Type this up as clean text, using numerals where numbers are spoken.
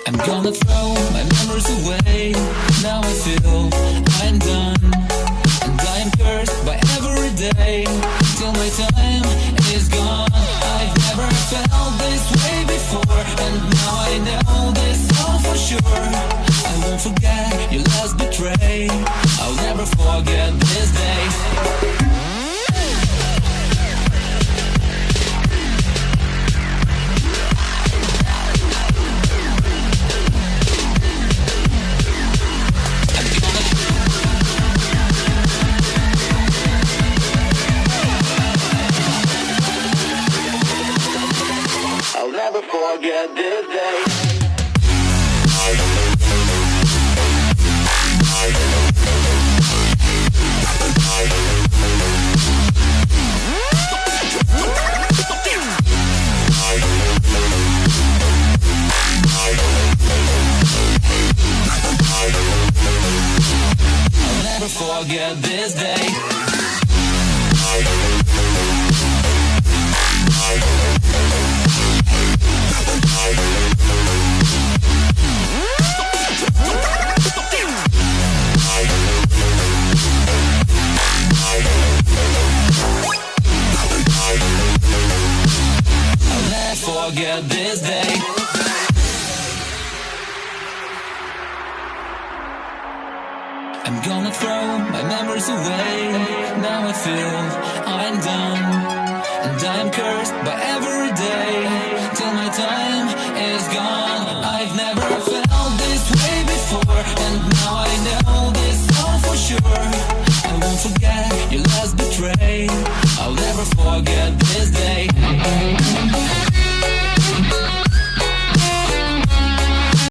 I'm gonna throw my memories away. Now I feel I'm done, and I am cursed by every day till my time is gone. I've never felt this way before, and now I know this all for sure. I won't forget your last betray. I'll never forget this day. I'll never forget this day. I'll never forget this day. I'll never forget this day. I'm gonna throw my memories away. Now I feel I'm done, and I'm cursed by every day till my time is gone. I've never felt this way before, and now I know this all for sure. I won't forget your last betray. I'll never forget